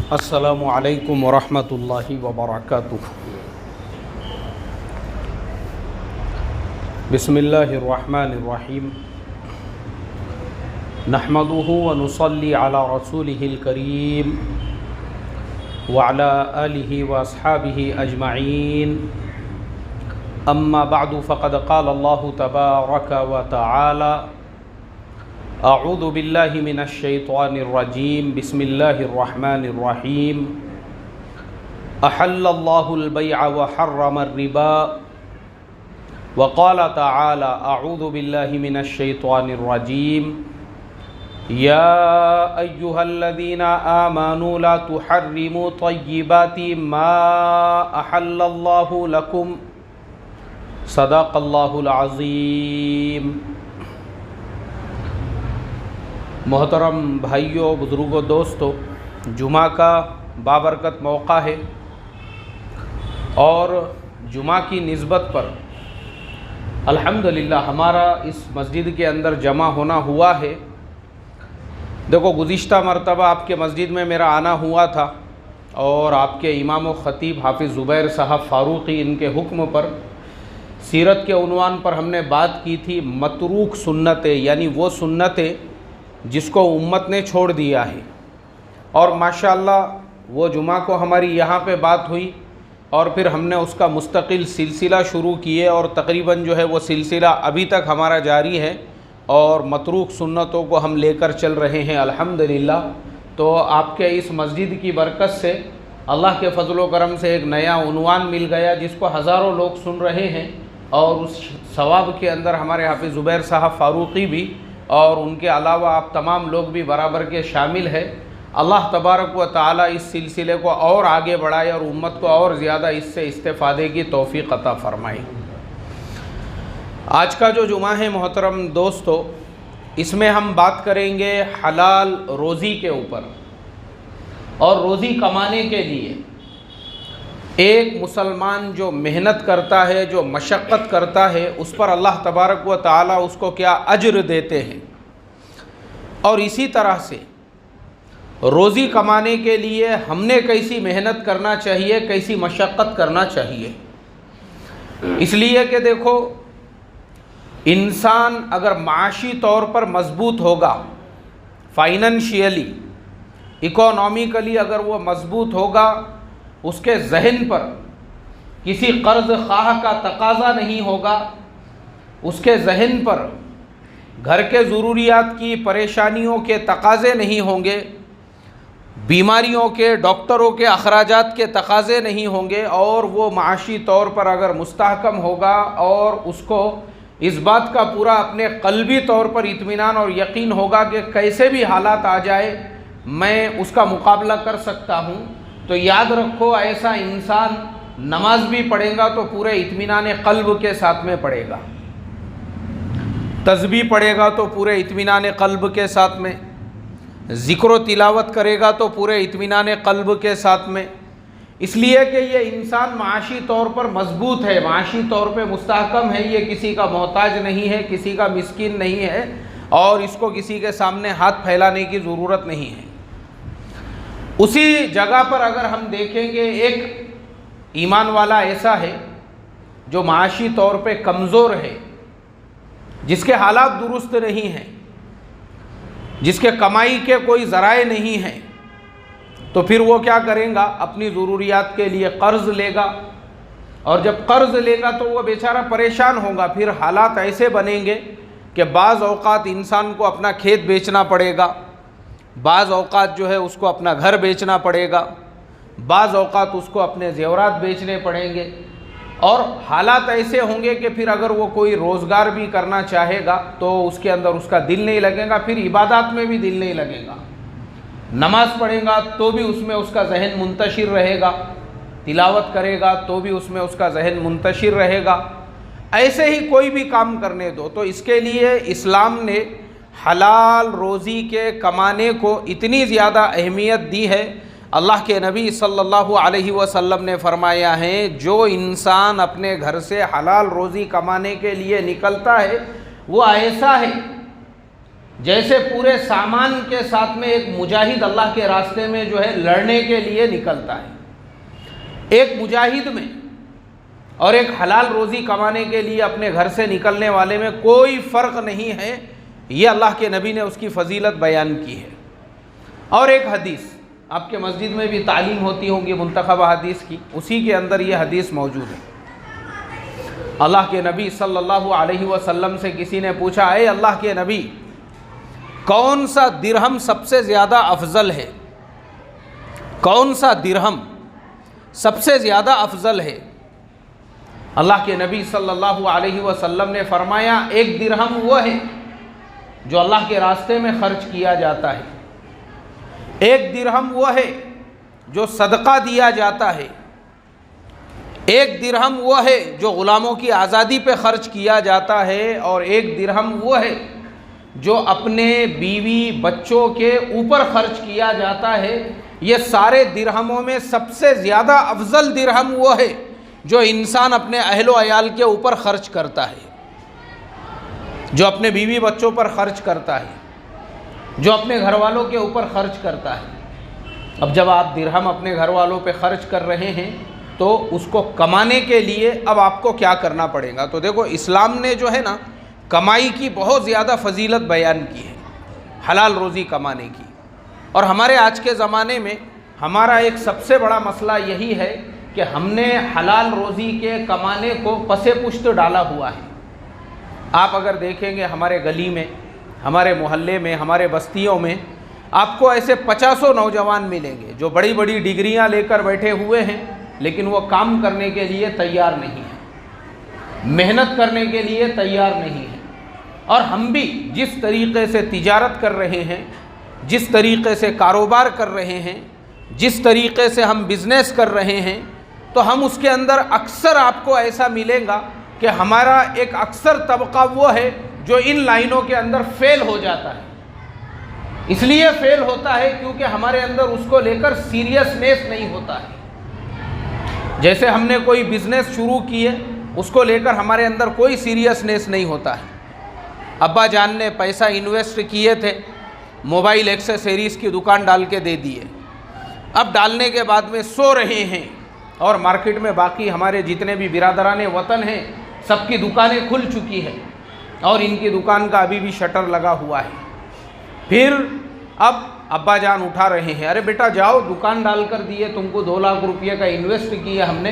अस्सलामु अलैकुम वरहमतुल्लाहि वबरकातुह। बिस्मिल्लाहिर्रहमानिर्रहीम। नहमदुहु व नुसल्ली अला रसूलिहिल करीम व अला आलिहि व अस्हाबिहि अजमईन। अम्मा बअदु फ़क़द क़ाल अल्लाहु तबारक व तआला अऊज़ु बिल्लाहि मिनश शैतानिर रजीम। बिस्मिल्लाहिर्रहमानिर्रहीम। अहल्लल्लाहुल बैअ व हर्रमर रिबा व क़ाल तआला अऊज़ु बिल्लाहि मिनश शैतानिर रजीम। या अय्युहल्लज़ीना आमनू ला तुहर्रिमू तय्यिबाति मा अहल्लल्लाहु लकुम सदक़ल्लाहुल अज़ीम। मोहतरम भाइयों, बुज़ुर्गों, दोस्तों, जुमा का बाबरकत मौका है और जुमा की निस्बत पर अल्हम्दुलिल्लाह हमारा इस मस्जिद के अंदर जमा होना हुआ है। देखो, गुज़िश्ता मरतबा आपके मस्जिद में मेरा आना हुआ था और आपके इमाम व ख़तीब हाफिज़ ज़ुबैर साहब फ़ारूक़ी इनके हुक्म पर सीरत के उन्वान पर हमने बात की थी मतरूक सुन्नतें, यानी वो सुन्नतें जिसको उम्मत ने छोड़ दिया है। और माशाअल्लाह वो जुमा को हमारी यहाँ पे बात हुई और फिर हमने उसका मुस्तकिल सिलसिला शुरू किए और तकरीबन जो है वो सिलसिला अभी तक हमारा जारी है और मतरूक सुन्नतों को हम लेकर चल रहे हैं अल्हम्दुलिल्लाह। तो आपके इस मस्जिद की बरकत से अल्लाह के फजल व करम से एक नया उन्वान मिल गया जिसको हज़ारों लोग सुन रहे हैं और उस सवाब के अंदर हमारे हाफिज़ ज़ुबैर साहब फ़ारूक़ी भी और उनके अलावा आप तमाम लोग भी बराबर के शामिल हैं। अल्लाह तबारक व तआला इस सिलसिले को और आगे बढ़ाए और उम्मत को और ज़्यादा इससे इस्तेफ़ादे की तौफ़ीक़ अता फ़रमाए। आज का जो जुमा है मोहतरम दोस्तों, इसमें हम बात करेंगे हलाल रोज़ी के ऊपर और रोज़ी कमाने के लिए एक मुसलमान जो मेहनत करता है, जो मशक्क़त करता है, उस पर अल्लाह तबारक व तआला उसको क्या अज्र देते हैं। और इसी तरह से रोज़ी कमाने के लिए हमने कैसी मेहनत करना चाहिए, कैसी मशक्क़त करना चाहिए। इसलिए कि देखो, इंसान अगर माशी तौर पर मज़बूत होगा, फाइनेंशियली, इकोनॉमिकली अगर वो मज़बूत होगा, उसके जहन पर किसी कर्ज़ ख़्वाह का तकाज़ा नहीं होगा, उसके जहन पर घर के ज़रूरियात की परेशानियों के तकाज़े नहीं होंगे, बीमारियों के, डॉक्टरों के अखराजात के तकाज़े नहीं होंगे और वो माशी तौर पर अगर मुस्तहकम होगा और उसको इस बात का पूरा अपने क़ल्बी तौर पर इत्मीनान और यकीन होगा कि कैसे भी हालात आ जाए मैं उसका मुकाबला कर सकता हूँ, तो याद रखो ऐसा इंसान नमाज भी पढ़ेगा तो पूरे इत्मीनान क़ल्ब के साथ में पढ़ेगा, तस्बीह पढ़ेगा तो पूरे इत्मीनान क़ल्ब के साथ में, ज़िक्र तिलावत करेगा तो पूरे इत्मीनान क़ल्ब के साथ में। इसलिए कि ये इंसान माशी तौर पर मजबूत है, माशी तौर पे मुस्तहकम है, ये किसी का मोहताज नहीं है, किसी का मिस्कीन नहीं है और इसको किसी के सामने हाथ फैलाने की ज़रूरत नहीं है। उसी जगह पर अगर हम देखेंगे एक ईमान वाला ऐसा है जो माशी तौर पे कमज़ोर है, जिसके हालात दुरुस्त नहीं हैं, जिसके कमाई के कोई ज़राए नहीं हैं, तो फिर वो क्या करेगा, अपनी ज़रूरियात के लिए कर्ज़ लेगा और जब कर्ज़ लेगा तो वो बेचारा परेशान होगा। फिर हालात ऐसे बनेंगे कि बाज़ औक़ात इंसान को अपना खेत बेचना पड़ेगा, बाज़ औक़ात जो है उसको अपना घर बेचना पड़ेगा, बाज़ औक़ात उसको अपने ज़ेवरात बेचने पड़ेंगे और हालात ऐसे होंगे कि फिर अगर वो कोई रोज़गार भी करना चाहेगा तो उसके अंदर उसका दिल नहीं लगेगा, फिर इबादत में भी दिल नहीं लगेगा। नमाज़ पढ़ेगा तो भी उसमें उसका जहन मुंतशिर रहेगा, तिलावत करेगा तो भी उसमें उसका जहन मुंतशिर रहेगा। ऐसे ही कोई भी काम करने दो। तो इसके लिए इस्लाम ने हलाल रोज़ी के कमाने को इतनी ज़्यादा अहमियत दी है। अल्लाह के नबी सल्लल्लाहु अलैहि वसल्लम ने फरमाया है, जो इंसान अपने घर से हलाल रोज़ी कमाने के लिए निकलता है वो ऐसा है जैसे पूरे सामान के साथ में एक मुजाहिद अल्लाह के रास्ते में जो है लड़ने के लिए निकलता है। एक मुजाहिद में और एक हलाल रोज़ी कमाने के लिए अपने घर से निकलने वाले में कोई फ़र्क नहीं है। ये अल्लाह के नबी ने उसकी फ़जीलत बयान की है। और एक हदीस आपके मस्जिद में भी तालीम होती होगी मुंतखब हदीस की, उसी के अंदर ये हदीस मौजूद है। अल्लाह के नबी सल्लल्लाहु अलैहि वसल्लम से किसी ने पूछा, ऐ अल्लाह के नबी, कौन सा दिरहम सबसे ज़्यादा अफजल है? कौन सा दिरहम सबसे ज़्यादा अफजल है? अल्लाह के नबी सल्लल्लाहु अलैहि वसल्लम ने फरमाया, एक दिरहम वो है जो अल्लाह के रास्ते में खर्च किया जाता है, एक दिरहम वो है जो सदका दिया जाता है, एक दिरहम वो है जो ग़ुलामों की आज़ादी पे खर्च किया जाता है, और एक दिरहम वो है जो अपने बीवी बच्चों के ऊपर खर्च किया जाता है। ये सारे दिरहमों में सबसे ज़्यादा अफजल दिरहम वो है जो इंसान अपने अहलो अयाल के ऊपर खर्च करता है, जो अपने बीवी बच्चों पर खर्च करता है, जो अपने घर वालों के ऊपर खर्च करता है। अब जब आप दिरहम अपने घर वालों पे खर्च कर रहे हैं तो उसको कमाने के लिए अब आपको क्या करना पड़ेगा? तो देखो, इस्लाम ने जो है ना कमाई की बहुत ज़्यादा फजीलत बयान की है, हलाल रोज़ी कमाने की। और हमारे आज के ज़माने में हमारा एक सबसे बड़ा मसला यही है कि हमने हलाल रोज़ी के कमाने को पसे पुश्त डाला हुआ है। आप अगर देखेंगे हमारे गली में, हमारे मोहल्ले में, हमारे बस्तियों में आपको ऐसे 50 नौजवान मिलेंगे जो बड़ी बड़ी डिग्रियां लेकर बैठे हुए हैं, लेकिन वो काम करने के लिए तैयार नहीं है, मेहनत करने के लिए तैयार नहीं है। और हम भी जिस तरीक़े से तिजारत कर रहे हैं, जिस तरीक़े से कारोबार कर रहे हैं, जिस तरीक़े से हम बिज़नेस कर रहे हैं, तो हम उसके अंदर अक्सर आपको ऐसा मिलेगा कि हमारा एक अक्सर तबका वो है जो इन लाइनों के अंदर फेल हो जाता है। इसलिए फेल होता है क्योंकि हमारे अंदर उसको लेकर सीरियसनेस नहीं होता है। जैसे हमने कोई बिज़नेस शुरू किए, उसको लेकर हमारे अंदर कोई सीरियसनेस नहीं होता है। अब्बा जान ने पैसा इन्वेस्ट किए थे, मोबाइल एक्सेसरीज़ की दुकान डाल के दे दिए। अब डालने के बाद में सो रहे हैं और मार्केट में बाकी हमारे जितने भी बिरादराने वतन हैं सबकी दुकानें खुल चुकी है और इनकी दुकान का अभी भी शटर लगा हुआ है। फिर अब अब्बा जान उठा रहे हैं, अरे बेटा जाओ, दुकान डाल कर दिए तुमको, 2 लाख रुपये का इन्वेस्ट किया हमने।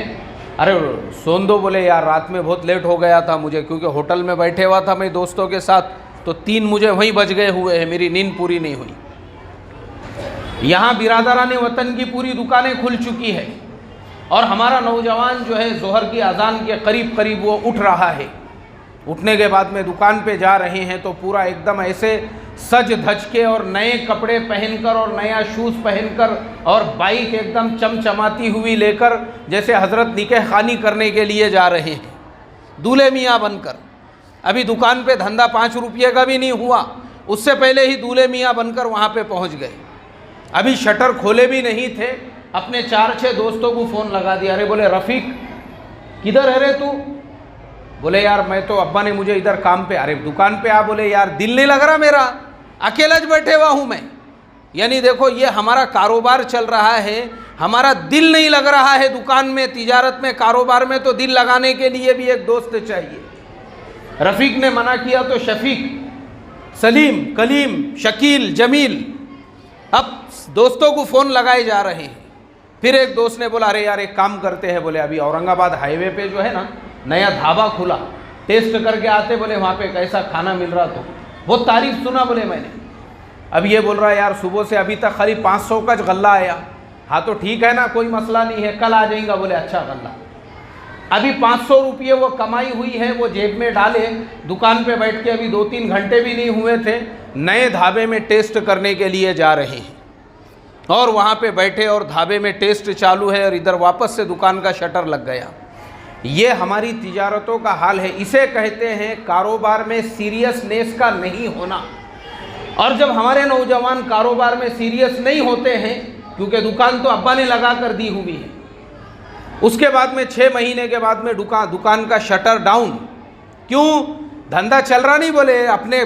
अरे सोन दो। बोले यार रात में बहुत लेट हो गया था मुझे, क्योंकि होटल में बैठे हुआ था मैं दोस्तों के साथ, तो 3 मुझे वहीं बज गए हुए हैं, मेरी नींद पूरी नहीं हुई। यहाँ बिरादराने वतन की पूरी दुकानें खुल चुकी है और हमारा नौजवान जो है ज़ोहर की अजान के करीब करीब वो उठ रहा है। उठने के बाद में दुकान पे जा रहे हैं तो पूरा एकदम ऐसे सज धज के और नए कपड़े पहनकर और नया शूज़ पहनकर और बाइक एकदम चमचमाती हुई लेकर जैसे हज़रत निकाह खानी करने के लिए जा रहे हैं, दूल्हे मियाँ बनकर। अभी दुकान पे धंधा 5 रुपये का भी नहीं हुआ, उससे पहले ही दूल्हे मियाँ बनकर वहाँ पे पहुँच गए। अभी शटर खोले भी नहीं थे, अपने 4-6 दोस्तों को फ़ोन लगा दिया। अरे बोले रफ़ीक किधर है रे तू? बोले यार मैं तो, अब्बा ने मुझे इधर काम पे, अरे दुकान पे आ। बोले यार दिल नहीं लग रहा मेरा, अकेला ज बैठे हुआ हूँ मैं। यानी देखो ये हमारा कारोबार चल रहा है, हमारा दिल नहीं लग रहा है दुकान में, तिजारत में, कारोबार में, तो दिल लगाने के लिए भी एक दोस्त चाहिए। रफ़ीक ने मना किया तो शफीक, सलीम, कलीम, शकील, जमील, अब दोस्तों को फ़ोन लगाए जा रहे हैं। फिर एक दोस्त ने बोला अरे यार एक काम करते हैं, बोले अभी औरंगाबाद हाईवे पे जो है ना नया ढाबा खुला, टेस्ट करके आते, बोले वहाँ पे कैसा खाना मिल रहा, तो बहुत तारीफ़ सुना बोले मैंने। अब ये बोल रहा है यार सुबह से अभी तक खाली 500 का गल्ला आया। हाँ तो ठीक है ना, कोई मसला नहीं है, कल आ जाएगा। बोले अच्छा गल्ला। अभी 500 रुपये वो कमाई हुई है, वो जेब में डाले, दुकान पे बैठ के अभी 2-3 घंटे भी नहीं हुए थे, नए ढाबे में टेस्ट करने के लिए जा रहे हैं। और वहाँ पे बैठे और ढाबे में टेस्ट चालू है और इधर वापस से दुकान का शटर लग गया। ये हमारी तिजारतों का हाल है। इसे कहते हैं कारोबार में सीरियसनेस का नहीं होना। और जब हमारे नौजवान कारोबार में सीरियस नहीं होते हैं, क्योंकि दुकान तो अब्बा ने लगा कर दी हुई है, उसके बाद में 6 महीने के बाद में दुकान का शटर डाउन, क्यों? धंधा चल रहा नहीं। बोले अपने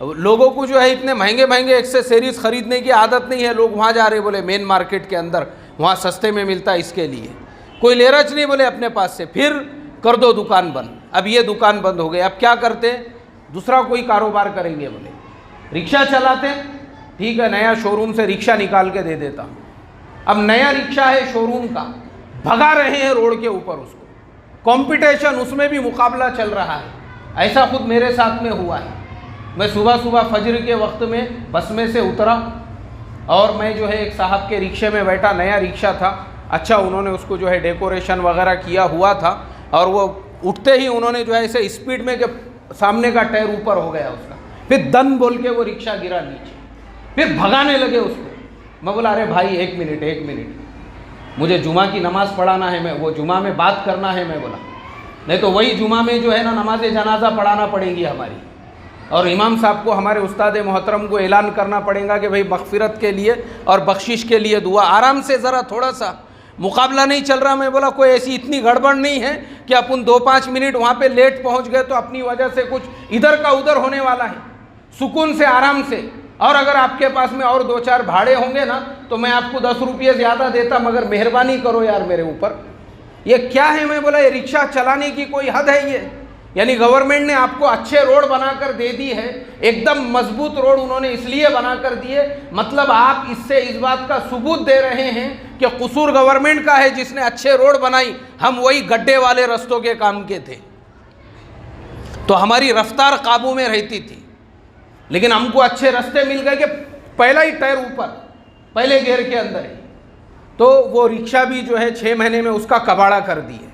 लोगों को जो है इतने महंगे महंगे एक्सेसरीज खरीदने की आदत नहीं है, लोग वहाँ जा रहे बोले मेन मार्केट के अंदर, वहाँ सस्ते में मिलता है, इसके लिए कोई ले रच नहीं बोले अपने पास से, फिर कर दो दुकान बंद। अब ये दुकान बंद हो गई, अब क्या करते, दूसरा कोई कारोबार करेंगे, बोले रिक्शा चलाते, ठीक है नया शोरूम से रिक्शा निकाल के दे देता हूँ। अब नया रिक्शा है शोरूम का, भगा रहे हैं रोड के ऊपर उसको, कंपटीशन, उसमें भी मुकाबला चल रहा है। ऐसा खुद मेरे साथ में हुआ है। मैं सुबह सुबह फजर के वक्त में बस में से उतरा और मैं जो है एक साहब के रिक्शे में बैठा, नया रिक्शा था, अच्छा उन्होंने उसको जो है डेकोरेशन वगैरह किया हुआ था, और वो उठते ही उन्होंने जो है ऐसे स्पीड में कि सामने का टायर ऊपर हो गया उसका, फिर दन बोल के वो रिक्शा गिरा नीचे, फिर भगाने लगे उसको। मैं बोला अरे भाई एक मिनट, मुझे जुमा की नमाज़ पढ़ाना है, मैं वो जुमा में बात करना है, मैं बोला नहीं तो वही जुमा में जो है ना नमाज जनाजा पढ़ाना पड़ेगी हमारी, और इमाम साहब को, हमारे उस्ताद मोहतरम को ऐलान करना पड़ेगा कि भाई मग़फ़िरत के लिए और बख्शिश के लिए दुआ, आराम से ज़रा थोड़ा सा, मुकाबला नहीं चल रहा। मैं बोला कोई ऐसी इतनी गड़बड़ नहीं है कि अपन 2-5 मिनट वहाँ पे लेट पहुँच गए तो अपनी वजह से कुछ इधर का उधर होने वाला है। सुकून से, आराम से, और अगर आपके पास में और 2-4 भाड़े होंगे ना तो मैं आपको 10 रुपये ज़्यादा देता, मगर मेहरबानी करो यार मेरे ऊपर। ये क्या है, मैं बोला ये रिक्शा चलाने की कोई हद है ये? यानी गवर्नमेंट ने आपको अच्छे रोड बनाकर दे दी है, एकदम मजबूत रोड उन्होंने इसलिए बनाकर दिए, मतलब आप इससे इस बात का सबूत दे रहे हैं कि कसूर गवर्नमेंट का है जिसने अच्छे रोड बनाई, हम वही गड्ढे वाले रास्तों के काम के थे। तो हमारी रफ्तार काबू में रहती थी, लेकिन हमको अच्छे रास्ते मिल गए कि पहला ही टायर ऊपर, पहले गियर के अंदर है, तो वो रिक्शा भी जो है 6 महीने में उसका कबाड़ा कर दिए।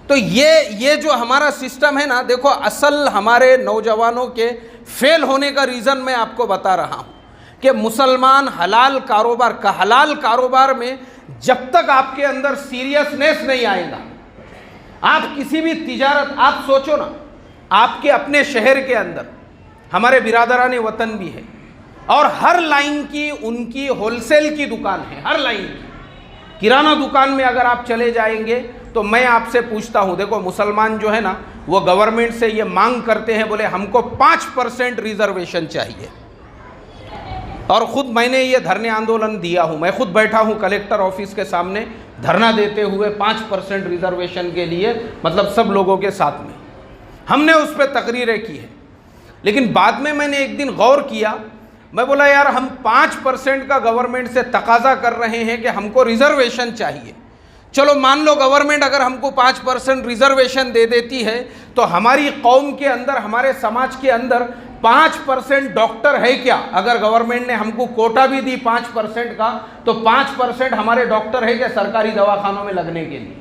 तो ये जो हमारा सिस्टम है ना, देखो असल हमारे नौजवानों के फेल होने का रीज़न मैं आपको बता रहा हूँ कि मुसलमान हलाल कारोबार में जब तक आपके अंदर सीरियसनेस नहीं आएगा, आप किसी भी तिजारत, आप सोचो ना, आपके अपने शहर के अंदर हमारे बिरादरान वतन भी है, और हर लाइन की उनकी होलसेल की दुकान है, हर लाइन की किराना दुकान में अगर आप चले जाएंगे तो मैं आपसे पूछता हूँ, देखो मुसलमान जो है ना वो गवर्नमेंट से ये मांग करते हैं, बोले हमको 5% रिजर्वेशन चाहिए, और ख़ुद मैंने ये धरने आंदोलन दिया हूँ, मैं खुद बैठा हूँ कलेक्टर ऑफिस के सामने धरना देते हुए 5% रिजर्वेशन के लिए, मतलब सब लोगों के साथ में हमने उस पर तकरीरें की है। लेकिन बाद में मैंने एक दिन गौर किया, मैं बोला यार हम 5% का गवर्नमेंट से तकाजा कर रहे हैं कि हमको रिजर्वेशन चाहिए, चलो मान लो गवर्नमेंट अगर हमको 5% रिजर्वेशन दे देती है तो हमारी कौम के अंदर, हमारे समाज के अंदर 5% डॉक्टर है क्या? अगर गवर्नमेंट ने हमको कोटा भी दी 5% का, तो 5% हमारे डॉक्टर है क्या सरकारी दवाखानों में लगने के लिए?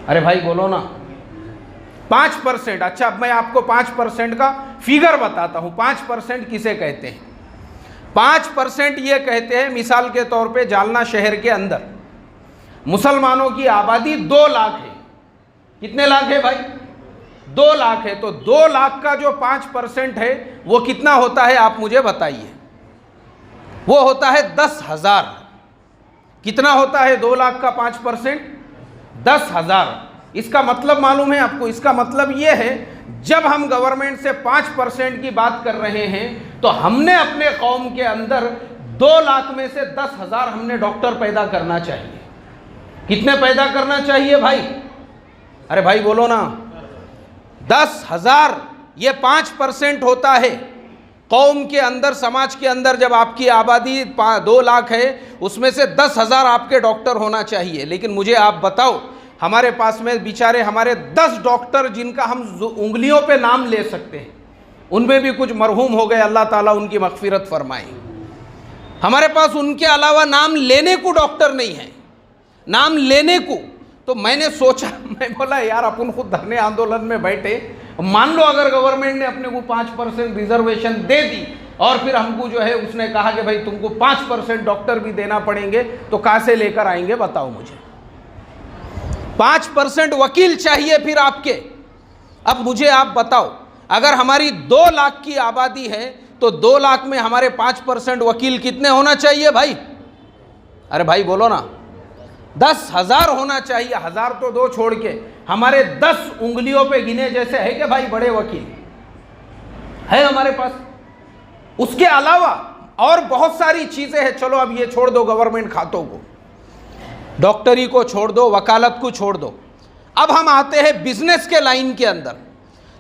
अरे भाई बोलो ना, 5%। अच्छा अब मैं आपको 5% का फिगर बताता हूँ। 5% किसे कहते हैं? 5% ये कहते हैं, मिसाल के तौर पे जालना शहर के अंदर मुसलमानों की आबादी 2 लाख है। कितने लाख है भाई? 2 लाख है। तो 2 लाख का जो 5% है वो कितना होता है आप मुझे बताइए? वो होता है 10,000। कितना होता है 2 लाख का 5%? 10,000। इसका मतलब मालूम है आपको? इसका मतलब ये है, जब हम गवर्नमेंट से 5% की बात कर रहे हैं तो हमने अपने कौम के अंदर 2 लाख में से 10,000 हमने डॉक्टर पैदा करना चाहिए। कितने पैदा करना चाहिए भाई? अरे भाई बोलो ना, 10,000। ये 5% होता है कौम के अंदर, समाज के अंदर। जब आपकी आबादी 2 लाख है, उसमें से 10,000 आपके डॉक्टर होना चाहिए। लेकिन मुझे आप बताओ, हमारे पास में बेचारे हमारे 10 डॉक्टर जिनका हम उंगलियों पे नाम ले सकते हैं, उनमें भी कुछ मरहूम हो गए, अल्लाह ताला उनकी मगफिरत फरमाए। हमारे पास उनके अलावा नाम लेने को डॉक्टर नहीं है, नाम लेने को। तो मैंने सोचा, मैं बोला यार अपन खुद धरने आंदोलन में बैठे, मान लो अगर गवर्नमेंट ने अपने को 5% रिजर्वेशन दे दी और फिर हमको जो है उसने कहा कि भाई तुमको 5% डॉक्टर भी देना पड़ेंगे, तो कहाँ से लेकर आएंगे बताओ मुझे? 5% वकील चाहिए फिर आपके। अब मुझे आप बताओ, अगर हमारी 2 लाख की आबादी है तो 2 लाख में हमारे 5% वकील कितने होना चाहिए भाई? अरे भाई बोलो ना, 10,000 होना चाहिए। 1000 तो 2 छोड़ के हमारे 10 उंगलियों पे गिने जैसे है कि भाई बड़े वकील। है हमारे पास। उसके अलावा और बहुत सारी चीज़ें हैं। चलो अब ये छोड़ दो गवर्नमेंट खातों को, डॉक्टरी को छोड़ दो, वकालत को छोड़ दो। अब हम आते हैं बिजनेस के लाइन के अंदर।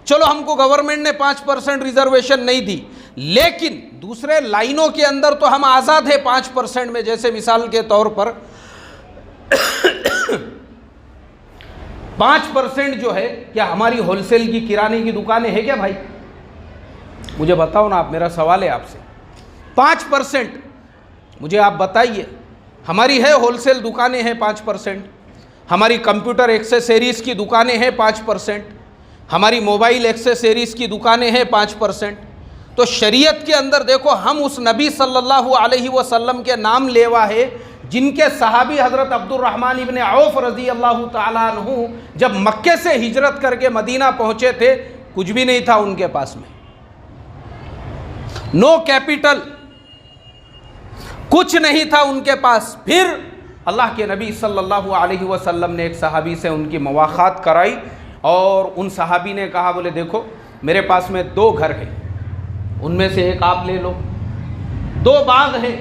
चलो हमको गवर्नमेंट ने 5% रिजर्वेशन नहीं दी, लेकिन दूसरे लाइनों के अंदर तो हम आज़ाद है 5% में। जैसे मिसाल के तौर पर 5% जो है, क्या हमारी होलसेल की किराने की दुकानें हैं क्या भाई? मुझे बताओ ना आप, मेरा सवाल है आपसे। 5% मुझे आप बताइए। हमारी है होलसेल दुकानें हैं 5%, हमारी कंप्यूटर एक्सेसरीज़ की दुकानें हैं 5%, हमारी मोबाइल एक्सेसरीज़ की दुकानें हैं 5%। तो शरीयत के अंदर देखो, हम उस नबी सल्लल्लाहु अलैहि वसल्लम के नाम लेवा है जिनके सहाबी हज़रत अब्दुर्रहमान इब्न औफ रज़ी अल्लाह ताला अन्हु जब मक्के से हिजरत करके मदीना पहुँचे थे, कुछ भी नहीं था उनके पास में, नो कैपिटल, कुछ नहीं था उनके पास। फिर अल्लाह के नबी सल्लल्लाहु अलैहि वसल्लम ने एक सहाबी से उनकी मुलाकात कराई और उन सहाबी ने कहा, बोले देखो मेरे पास में 2 घर हैं, उनमें से एक आप ले लो। 2 बाग हैं,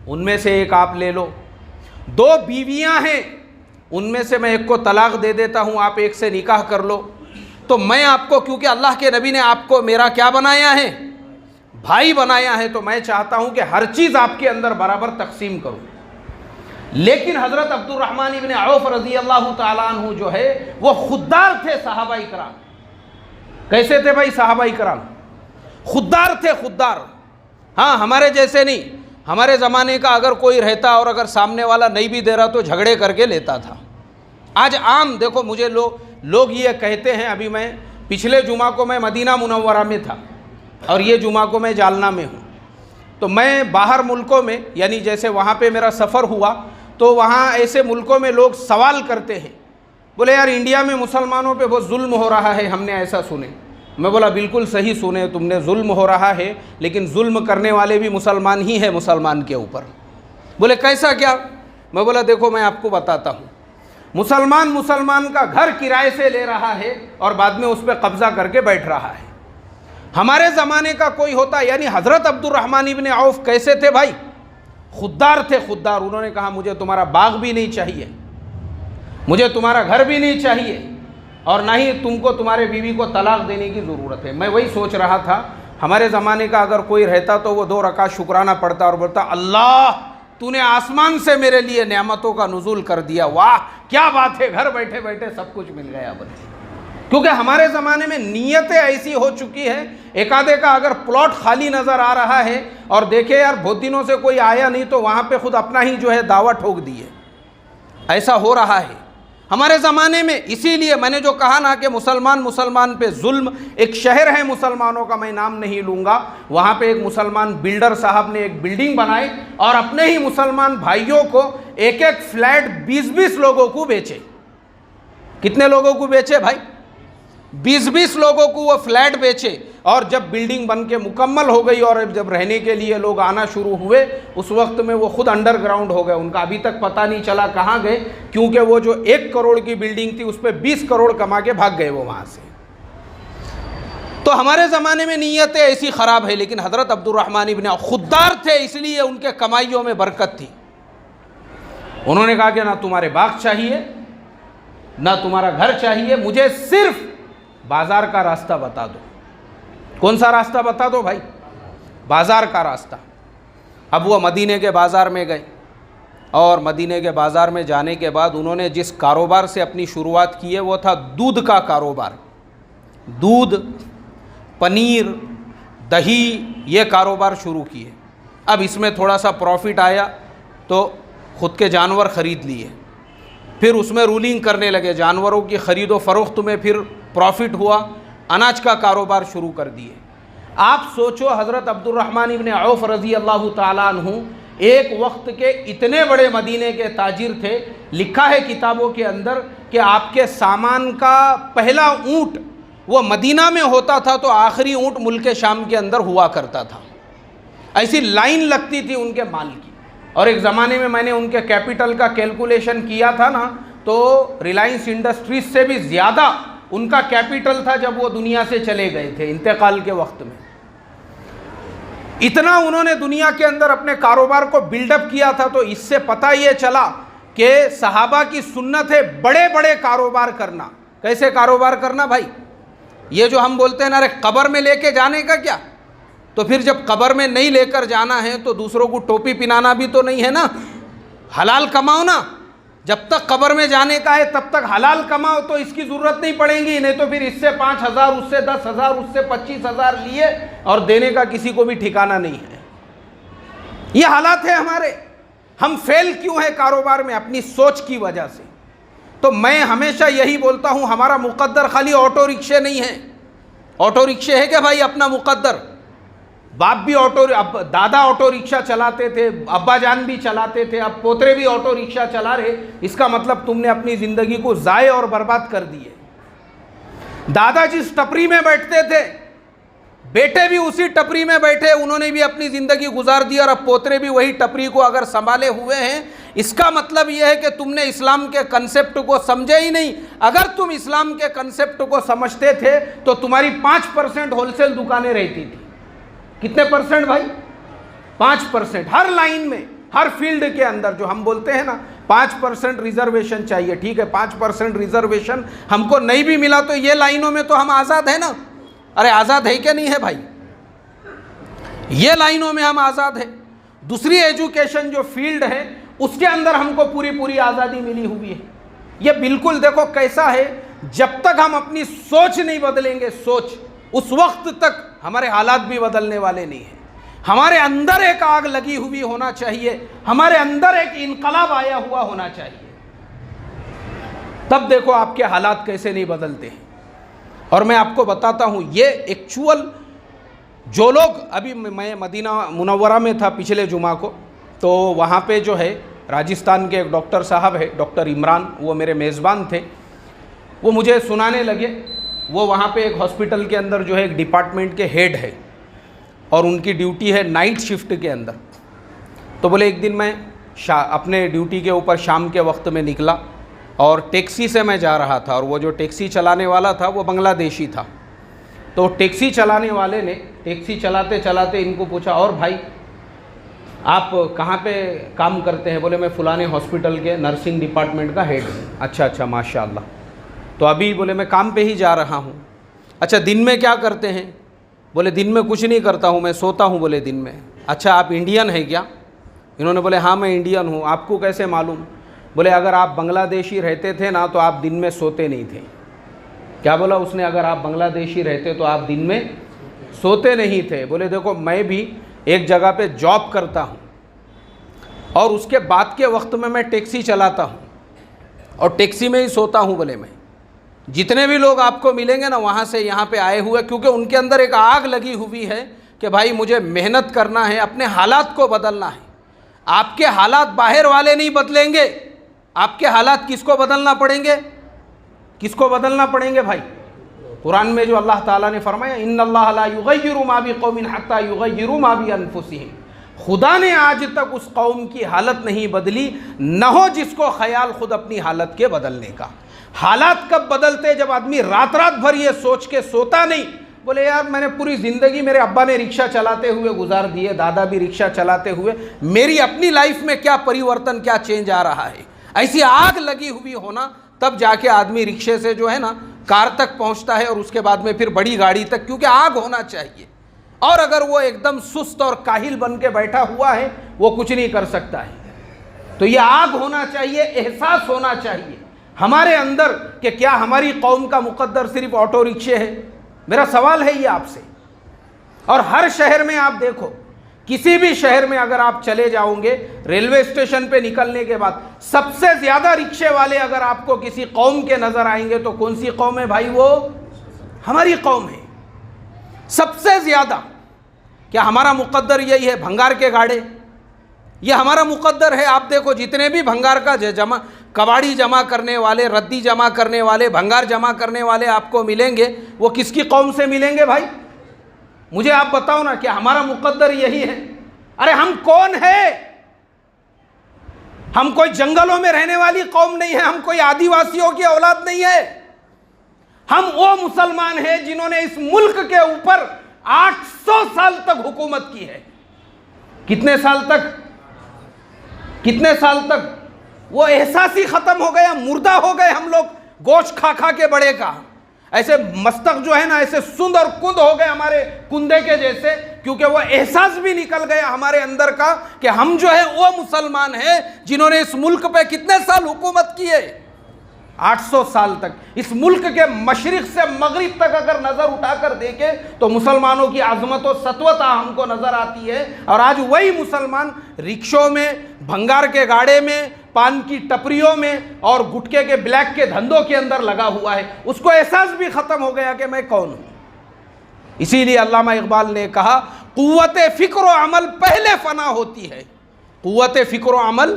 उनमें से एक आप ले लो। 2 बीवियां हैं, उनमें से मैं एक को तलाक दे देता हूं, आप एक से निकाह कर लो। तो मैं आपको, क्योंकि अल्लाह के नबी ने आपको मेरा क्या बनाया है, भाई बनाया है, तो मैं चाहता हूं कि हर चीज़ आपके अंदर बराबर तकसीम करूं। लेकिन हज़रत अब्दुर्रहमान इब्न औफ रज़ी अल्लाह ताला अन्हु जो है वो खुददार थे सहाबा इकराम। कैसे थे भाई सहाबा इकराम? खुददार थे, खुददार। हाँ, हमारे जैसे नहीं। हमारे ज़माने का अगर कोई रहता और अगर सामने वाला नहीं भी दे रहा तो झगड़े करके लेता था। आज आम देखो, मुझे लोग ये कहते हैं, अभी मैं पिछले जुमा को मैं मदीना मुनव्वरा में था और ये जुमा को मैं जालना में हूँ। तो मैं बाहर मुल्कों में, यानी जैसे वहाँ पे मेरा सफ़र हुआ, तो वहाँ ऐसे मुल्कों में लोग सवाल करते हैं, बोले यार इंडिया में मुसलमानों पे बहुत जुल्म हो रहा है, हमने ऐसा सुने। मैं बोला बिल्कुल सही सुने तुमने, जुल्म हो रहा है, लेकिन जुल्म करने वाले भी मुसलमान ही है मुसलमान के ऊपर। बोले कैसा क्या? मैं बोला देखो मैं आपको बताता हूँ। मुसलमान का घर किराए से ले रहा है और बाद में उस पर कब्ज़ा करके बैठ रहा है। हमारे ज़माने का कोई होता, यानी हज़रत अब्दुर्रहमान इब्न औफ कैसे थे भाई? खुददार थे, खुददार। उन्होंने कहा मुझे तुम्हारा बाग भी नहीं चाहिए, मुझे तुम्हारा घर भी नहीं चाहिए, और ना ही तुमको तुम्हारे बीवी को तलाक देने की ज़रूरत है। मैं वही सोच रहा था, हमारे ज़माने का अगर कोई रहता तो वो 2 रकात शुक्राना पढ़ता और बोलता अल्लाह तूने आसमान से मेरे लिए नेमतों का नुज़ूल कर दिया, वाह क्या बात है, घर बैठे बैठे सब कुछ मिल गया बोले। क्योंकि हमारे ज़माने में नीयतें ऐसी हो चुकी है, एक आधे का अगर प्लॉट खाली नज़र आ रहा है और देखे यार बहुत दिनों से कोई आया नहीं, तो वहाँ पे खुद अपना ही जो है दावा ठोक दिए। ऐसा हो रहा है हमारे ज़माने में। इसीलिए मैंने जो कहा ना कि मुसलमान पे जुल्म, एक शहर है मुसलमानों का, मैं नाम नहीं लूँगा, वहाँ पे एक मुसलमान बिल्डर साहब ने एक बिल्डिंग बनाई और अपने ही मुसलमान भाइयों को एक फ्लैट 20-20 लोगों को बेचे। कितने लोगों को बेचे भाई? 20-20 लोगों को वो फ्लैट बेचे। और जब बिल्डिंग बन के मुकम्मल हो गई और जब रहने के लिए लोग आना शुरू हुए, उस वक्त में वो खुद अंडरग्राउंड हो गए। उनका अभी तक पता नहीं चला कहाँ गए, क्योंकि वो जो 1 करोड़ की बिल्डिंग थी उस पर 20 करोड़ कमा के भाग गए वो वहाँ से। तो हमारे ज़माने में नीयतें ऐसी ख़राब है, लेकिन हज़रत अब्दुर्रहमान इब्न खुददार थे, इसलिए उनके कमाइयों में बरकत थी। उन्होंने कहा कि ना तुम्हारे बाग चाहिए, ना तुम्हारा घर चाहिए, मुझे सिर्फ बाज़ार का रास्ता बता दो। कौन सा रास्ता बता दो भाई? बाज़ार का रास्ता। अब वो मदीने के बाज़ार में गए और मदीने के बाज़ार में जाने के बाद उन्होंने जिस कारोबार से अपनी शुरुआत की है वो था दूध का कारोबार। दूध, पनीर, दही, ये कारोबार शुरू किए। अब इसमें थोड़ा सा प्रॉफिट आया तो ख़ुद के जानवर ख़रीद लिए, फिर उसमें रूलिंग करने लगे, जानवरों की ख़रीदो फरोख्त में फिर प्रॉफिट हुआ, अनाज का कारोबार शुरू कर दिए। आप सोचो हज़रत अब्दुर्रहमान इब्न औफ रज़ी अल्लाह ताला अन्हु एक वक्त के इतने बड़े मदीने के ताजिर थे। लिखा है किताबों के अंदर कि आपके सामान का पहला ऊँट वो मदीना में होता था तो आखिरी ऊँट मुल्क शाम के अंदर हुआ करता था। ऐसी लाइन लगती थी उनके माल की। और एक ज़माने में मैंने उनके कैपिटल का कैलकुलेशन किया था ना, तो रिलायंस इंडस्ट्रीज से भी ज़्यादा उनका कैपिटल था जब वो दुनिया से चले गए थे इंतकाल के वक्त में। इतना उन्होंने दुनिया के अंदर अपने कारोबार को बिल्डअप किया था। तो इससे पता ये चला कि सहाबा की सुन्नत है बड़े बड़े कारोबार करना। कैसे कारोबार करना भाई? ये जो हम बोलते हैं ना, अरे कब्र में लेके जाने का क्या, तो फिर जब कब्र में नहीं लेकर जाना है तो दूसरों को टोपी पिनाना भी तो नहीं है ना। हलाल कमाओ ना, जब तक कब्र में जाने का है तब तक हलाल कमाओ, तो इसकी ज़रूरत नहीं पड़ेगी। नहीं तो फिर इससे 5,000, उससे 10,000, उससे 25,000 लिए और देने का किसी को भी ठिकाना नहीं है। ये हालात है हमारे। हम फेल क्यों है कारोबार में? अपनी सोच की वजह से। तो मैं हमेशा यही बोलता हूँ, हमारा मुकद्दर खाली ऑटो रिक्शे नहीं है। ऑटो रिक्शे है क्या भाई अपना मुकद्दर? बाप भी अब दादा ऑटो रिक्शा चलाते थे, अब्बा जान भी चलाते थे, अब पोतरे भी ऑटो रिक्शा चला रहे। इसका मतलब तुमने अपनी ज़िंदगी को ज़ाये और बर्बाद कर दिए। दादा जिस टपरी में बैठते थे, बेटे भी उसी टपरी में बैठे, उन्होंने भी अपनी ज़िंदगी गुजार दी और अब पोतरे भी वही टपरी को अगर संभाले हुए हैं। इसका मतलब यह है कि तुमने इस्लाम के कंसेप्ट को समझे ही नहीं। अगर तुम इस्लाम के कंसेप्ट को समझते थे तो तुम्हारी 5% होलसेल दुकानें रहती थी। कितने परसेंट भाई? 5%। हर लाइन में, हर फील्ड के अंदर जो हम बोलते हैं ना 5% रिजर्वेशन चाहिए, ठीक है 5% रिजर्वेशन हमको नहीं भी मिला तो ये लाइनों में तो हम आज़ाद है ना। अरे आज़ाद है क्या नहीं है भाई? ये लाइनों में हम आज़ाद है। दूसरी एजुकेशन जो फील्ड है उसके अंदर हमको पूरी पूरी आज़ादी मिली हुई है। ये बिल्कुल देखो कैसा है, जब तक हम अपनी सोच नहीं बदलेंगे, सोच, उस वक्त तक हमारे हालात भी बदलने वाले नहीं हैं। हमारे अंदर एक आग लगी हुई होना चाहिए, हमारे अंदर एक इनकलाब आया हुआ होना चाहिए, तब देखो आपके हालात कैसे नहीं बदलते हैं। और मैं आपको बताता हूँ ये एक्चुअल जो लोग, अभी मैं मदीना मुनव्वरा में था पिछले जुमा को, तो वहाँ पे जो है राजस्थान के एक डॉक्टर साहब है, डॉक्टर इमरान, वो मेरे मेज़बान थे। वो मुझे सुनाने लगे, वो वहाँ पे एक हॉस्पिटल के अंदर जो है एक डिपार्टमेंट के हेड है और उनकी ड्यूटी है नाइट शिफ्ट के अंदर। तो बोले एक दिन मैं अपने ड्यूटी के ऊपर शाम के वक्त में निकला और टैक्सी से मैं जा रहा था और वो जो टैक्सी चलाने वाला था वो बांग्लादेशी था। तो टैक्सी चलाने वाले ने टैक्सी चलाते चलाते इनको पूछा, और भाई आप कहाँ पे काम करते हैं? बोले मैं फ़लाने हॉस्पिटल के नर्सिंग डिपार्टमेंट का हेड हूँ। अच्छा माशाअल्लाह। तो अभी बोले मैं काम पे ही जा रहा हूँ। अच्छा दिन में क्या करते हैं? बोले दिन में कुछ नहीं करता हूँ, मैं सोता हूँ। बोले दिन में? अच्छा आप इंडियन है क्या? इन्होंने बोले हाँ मैं इंडियन हूँ। आपको कैसे मालूम? बोले अगर आप बांग्लादेशी रहते थे ना तो आप दिन में सोते नहीं थे। क्या बोला उसने? अगर आप बांग्लादेशी रहते तो आप दिन में सोते नहीं थे। बोले देखो मैं भी एक जगह पे जॉब करता हूँ और उसके बाद के वक्त में मैं टैक्सी चलाता हूँ और टैक्सी में ही सोता हूँ। बोले मैं जितने भी लोग आपको मिलेंगे ना वहाँ से यहाँ पे आए हुए, क्योंकि उनके अंदर एक आग लगी हुई है कि भाई मुझे मेहनत करना है, अपने हालात को बदलना है। आपके हालात बाहर वाले नहीं बदलेंगे, आपके हालात किसको बदलना पड़ेंगे? किसको बदलना पड़ेंगे भाई? कुरान में जो अल्लाह ताला ने फरमाया, इन्नल्लाह ला युगय्यिरु मा बिक़ौमिन हत्ता युगय्यिरु मा बिअनफुसिहिम। खुदा ने आज तक उस कौम की हालत नहीं बदली, न हो जिसको ख्याल खुद अपनी हालत के बदलने का। हालात कब बदलते? जब आदमी रात रात भर ये सोच के सोता नहीं, बोले यार मैंने पूरी ज़िंदगी, मेरे अब्बा ने रिक्शा चलाते हुए गुजार दिए, दादा भी रिक्शा चलाते हुए, मेरी अपनी लाइफ में क्या परिवर्तन, क्या चेंज आ रहा है। ऐसी आग लगी हुई होना, तब जाके आदमी रिक्शे से जो है ना कार तक पहुंचता है और उसके बाद में फिर बड़ी गाड़ी तक, क्योंकि आग होना चाहिए। और अगर वो एकदम सुस्त और काहिल बन के बैठा हुआ है, वो कुछ नहीं कर सकता है। तो ये आग होना चाहिए, एहसास होना चाहिए हमारे अंदर कि क्या हमारी कौम का मुकद्दर सिर्फ ऑटो रिक्शे है। मेरा सवाल है ये आपसे। और हर शहर में आप देखो, किसी भी शहर में अगर आप चले जाओगे, रेलवे स्टेशन पे निकलने के बाद सबसे ज्यादा रिक्शे वाले अगर आपको किसी कौम के नजर आएंगे तो कौन सी कौम है भाई? वो हमारी कौम है सबसे ज्यादा। क्या हमारा मुकद्दर यही है? भंगार के गाड़े, ये हमारा मुकद्दर है। आप देखो जितने भी भंगार का जमा, कबाड़ी जमा करने वाले, रद्दी जमा करने वाले, भंगार जमा करने वाले आपको मिलेंगे, वो किसकी कौम से मिलेंगे भाई? मुझे आप बताओ ना, क्या हमारा मुकद्दर यही है? अरे हम कौन है? हम कोई जंगलों में रहने वाली कौम नहीं है, हम कोई आदिवासियों की औलाद नहीं है। हम वो मुसलमान हैं जिन्होंने इस मुल्क के ऊपर 800 साल तक हुकूमत की है। कितने साल तक? कितने साल तक? वो एहसास ही खत्म हो गया, मुर्दा हो गए हम लोग, गोश्त खा खा के बड़े का। ऐसे मस्तक जो है ना, ऐसे सुंद और कुंद हो गए हमारे कुंदे के जैसे, क्योंकि वो एहसास भी निकल गया हमारे अंदर का कि हम जो है वो मुसलमान हैं जिन्होंने इस मुल्क पे कितने साल हुकूमत की है? 800 साल तक। इस मुल्क के मशरिक से मगरिब तक अगर नज़र उठाकर देखें तो मुसलमानों की आज़मत और सत्वता हमको नज़र आती है। और आज वही मुसलमान रिक्शों में, भंगार के गाड़े में, पान की टपरियों में और गुटके के ब्लैक के धंधों के अंदर लगा हुआ है। उसको एहसास भी ख़त्म हो गया कि मैं कौन हूँ। इसीलिए अल्लामा इकबाल ने कहा, क़ुव्वत फ़िक्र व अमल पहले फ़ना होती है। क़ुव्वत फ़िक्र व अमल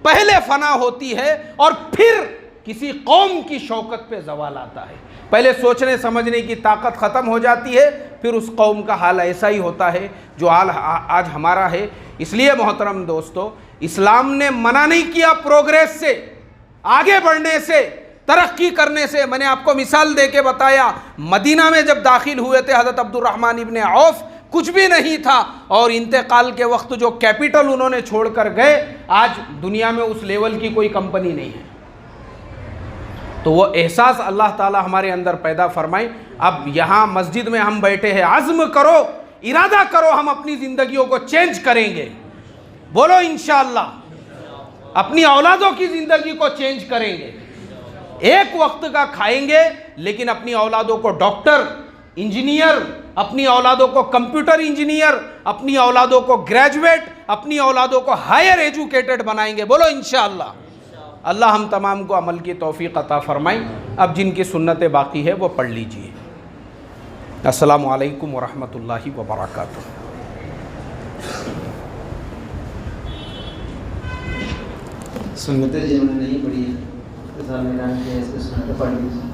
पहले फ़ना होती है और फिर किसी कौम की शौकत पे जवाल आता है। पहले सोचने समझने की ताकत ख़त्म हो जाती है, फिर उस कौम का हाल ऐसा ही होता है जो हाल आज हमारा है। इसलिए मोहतरम दोस्तों, इस्लाम ने मना नहीं किया प्रोग्रेस से, आगे बढ़ने से, तरक्की करने से। मैंने आपको मिसाल दे के बताया, मदीना में जब दाखिल हुए थे हज़रत अब्दुर्रहमान इब्ने औफ, कुछ भी नहीं था, और इंतकाल के वक्त जो कैपिटल उन्होंने छोड़ कर गए, आज दुनिया में उस लेवल की कोई कंपनी नहीं है। तो वो एहसास अल्लाह ताला हमारे अंदर पैदा फरमाए। अब यहाँ मस्जिद में हम बैठे हैं, आज़्म करो, इरादा करो, हम अपनी ज़िंदगियों को चेंज करेंगे। बोलो इंशाअल्लाह। अपनी औलादों की ज़िंदगी को चेंज करेंगे। एक वक्त का खाएंगे, लेकिन अपनी औलादों को डॉक्टर, इंजीनियर, अपनी औलादों को कंप्यूटर इंजीनियर, अपनी औलादों को ग्रेजुएट, अपनी औलादों को हायर एजुकेटेड बनाएंगे। बोलो इंशाअल्लाह। अल्लाह हम तमाम को अमल की तौफीक अता फरमाएं। अब जिनकी सुन्नतें बाकी है वो पढ़ लीजिए। अस्सलामु अलैकुम वरहमतुल्लाहि वबरकातुहू। सुन्नतें जिन्होंने नहीं पढ़ी है, सुन्नतें पढ़ लीजिए।